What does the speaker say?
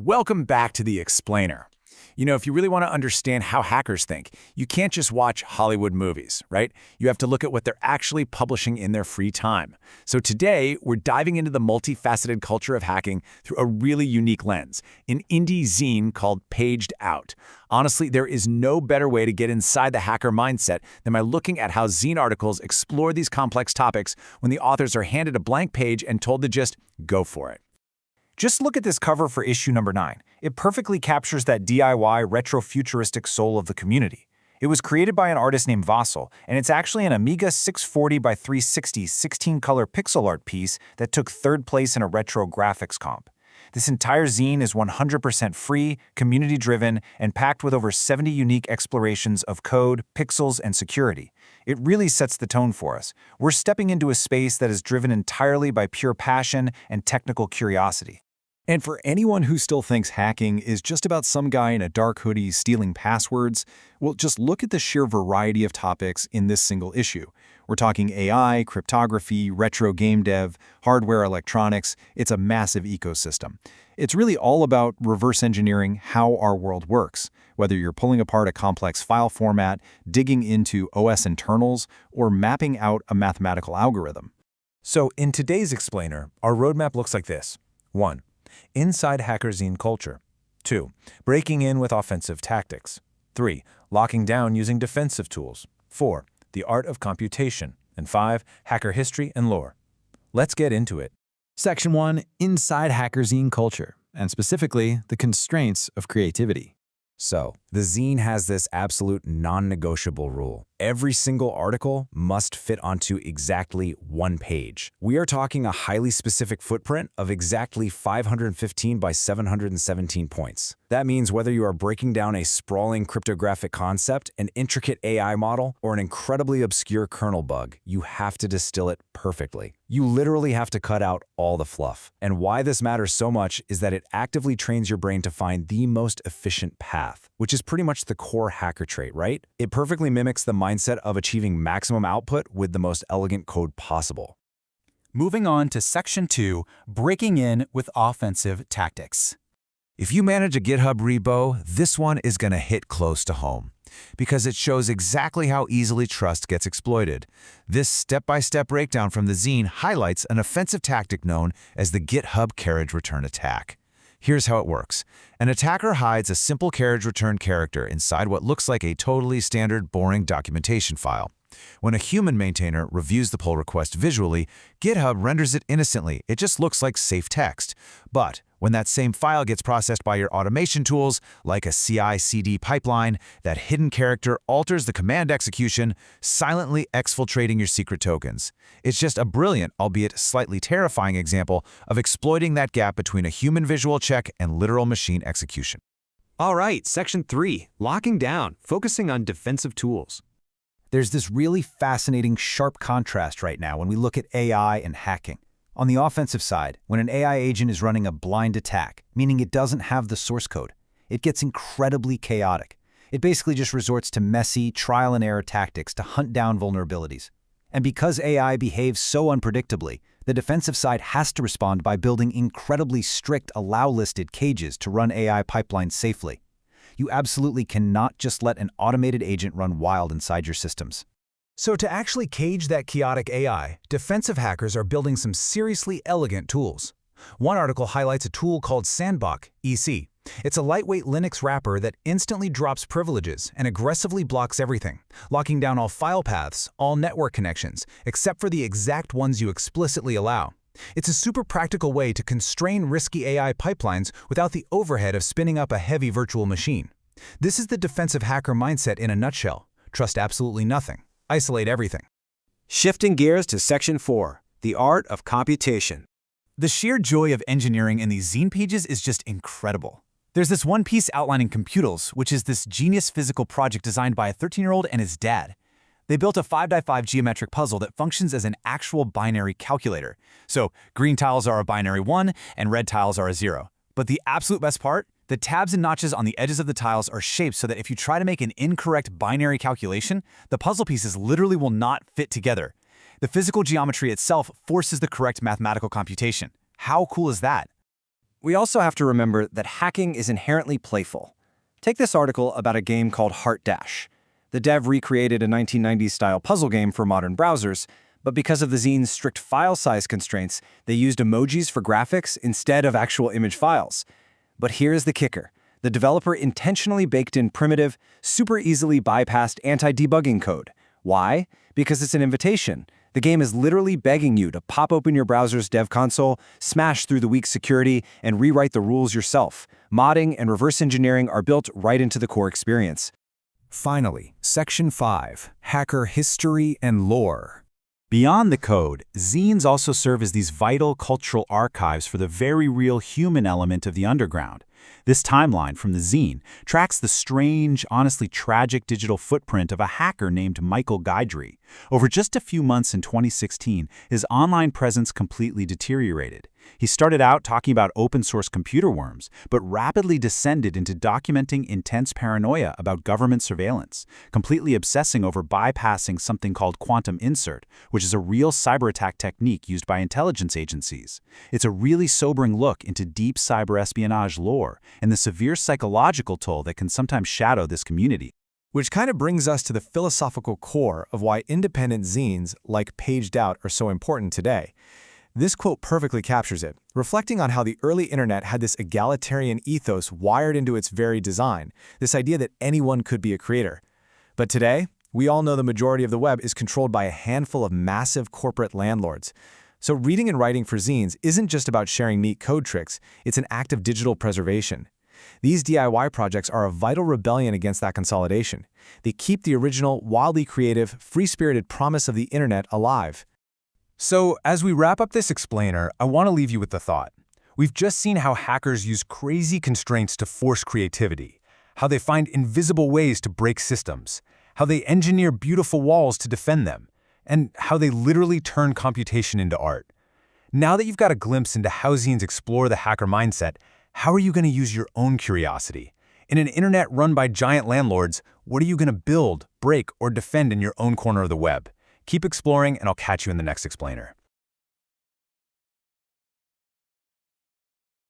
Welcome back to The Explainer. If you really want to understand how hackers think, you can't just watch Hollywood movies, right? You have to look at what they're actually publishing in their free time. So today, we're diving into the multifaceted culture of hacking through a really unique lens, an indie zine called Paged Out. Honestly, there is no better way to get inside the hacker mindset than by looking at how zine articles explore these complex topics when the authors are handed a blank page and told to just go for it. Just look at this cover for issue number 9. It perfectly captures that DIY retro-futuristic soul of the community. It was created by an artist named Vassal, and it's actually an Amiga 640 by 360 16-color pixel art piece that took third place in a retro graphics comp. This entire zine is 100% free, community-driven, and packed with over 70 unique explorations of code, pixels, and security. It really sets the tone for us. We're stepping into a space that is driven entirely by pure passion and technical curiosity. And for anyone who still thinks hacking is just about some guy in a dark hoodie stealing passwords, well, just look at the sheer variety of topics in this single issue. We're talking AI, cryptography, retro game dev, hardware electronics. It's a massive ecosystem. It's really all about reverse engineering how our world works, whether you're pulling apart a complex file format, digging into OS internals, or mapping out a mathematical algorithm. So in today's explainer, our roadmap looks like this. 1. Inside hacker zine culture. 2. Breaking in with offensive tactics. 3. Locking down using defensive tools. 4. The art of computation. And 5. Hacker history and lore. Let's get into it. Section 1. Inside hacker zine culture, and specifically, the constraints of creativity. So, the zine has this absolute non-negotiable rule. Every single article must fit onto exactly one page. We are talking a highly specific footprint of exactly 515 by 717 points. That means whether you are breaking down a sprawling cryptographic concept, an intricate AI model, or an incredibly obscure kernel bug, you have to distill it perfectly. You literally have to cut out all the fluff. And why this matters so much is that it actively trains your brain to find the most efficient path, which is pretty much the core hacker trait, right? It perfectly mimics the mindset of achieving maximum output with the most elegant code possible. Moving on to Section 2, Breaking in with Offensive Tactics. If you manage a GitHub repo, this one is going to hit close to home, because it shows exactly how easily trust gets exploited. This step-by-step breakdown from the zine highlights an offensive tactic known as the GitHub carriage return attack. Here's how it works. An attacker hides a simple carriage return character inside what looks like a totally standard, boring documentation file. When a human maintainer reviews the pull request visually, GitHub renders it innocently. It just looks like safe text. But when that same file gets processed by your automation tools, like a CI/CD pipeline, that hidden character alters the command execution, silently exfiltrating your secret tokens. It's just a brilliant, albeit slightly terrifying example of exploiting that gap between a human visual check and literal machine execution. All right, Section 3, Locking Down, focusing on defensive tools. There's this really fascinating, sharp contrast right now when we look at AI and hacking. On the offensive side, when an AI agent is running a blind attack, meaning it doesn't have the source code, it gets incredibly chaotic. It basically just resorts to messy, trial-and-error tactics to hunt down vulnerabilities. And because AI behaves so unpredictably, the defensive side has to respond by building incredibly strict allow-listed cages to run AI pipelines safely. You absolutely cannot just let an automated agent run wild inside your systems. So to actually cage that chaotic AI, defensive hackers are building some seriously elegant tools. One article highlights a tool called Sandbox EC. It's a lightweight Linux wrapper that instantly drops privileges and aggressively blocks everything, locking down all file paths, all network connections, except for the exact ones you explicitly allow. It's a super practical way to constrain risky AI pipelines without the overhead of spinning up a heavy virtual machine. This is the defensive hacker mindset in a nutshell. Trust absolutely nothing. Isolate everything. Shifting gears to Section 4, The Art of Computation. The sheer joy of engineering in these zine pages is just incredible. There's this one piece outlining Computals, which is this genius physical project designed by a 13-year-old and his dad. They built a 5x5 geometric puzzle that functions as an actual binary calculator. So green tiles are a binary 1 and red tiles are a 0. But the absolute best part? The tabs and notches on the edges of the tiles are shaped so that if you try to make an incorrect binary calculation, the puzzle pieces literally will not fit together. The physical geometry itself forces the correct mathematical computation. How cool is that? we also have to remember that hacking is inherently playful. Take this article about a game called Heart Dash. The dev recreated a 1990s-style puzzle game for modern browsers, but because of the zine's strict file size constraints, they used emojis for graphics instead of actual image files. But here's the kicker. The developer intentionally baked in primitive, super easily bypassed anti-debugging code. Why? Because it's an invitation. The game is literally begging you to pop open your browser's dev console, smash through the weak security, and rewrite the rules yourself. Modding and reverse engineering are built right into the core experience. Finally, Section 5, Hacker History and Lore. Beyond the code, zines also serve as these vital cultural archives for the very real human element of the underground. This timeline from the zine tracks the strange, honestly tragic digital footprint of a hacker named Michael Guidry. Over just a few months in 2016, his online presence completely deteriorated. He started out talking about open-source computer worms, but rapidly descended into documenting intense paranoia about government surveillance, completely obsessing over bypassing something called quantum insert, which is a real cyber attack technique used by intelligence agencies. It's a really sobering look into deep cyber espionage lore and the severe psychological toll that can sometimes shadow this community. Which kind of brings us to the philosophical core of why independent zines, like Paged Out, are so important today. This quote perfectly captures it, reflecting on how the early internet had this egalitarian ethos wired into its very design, this idea that anyone could be a creator. But today, we all know the majority of the web is controlled by a handful of massive corporate landlords. So reading and writing for zines isn't just about sharing neat code tricks, it's an act of digital preservation. These DIY projects are a vital rebellion against that consolidation. They keep the original, wildly creative, free-spirited promise of the internet alive. So, as we wrap up this explainer, I want to leave you with the thought. We've just seen how hackers use crazy constraints to force creativity, how they find invisible ways to break systems, how they engineer beautiful walls to defend them, and how they literally turn computation into art. Now that you've got a glimpse into how zines explore the hacker mindset, how are you going to use your own curiosity? In an internet run by giant landlords, what are you going to build, break, or defend in your own corner of the web? Keep exploring, and I'll catch you in the next explainer.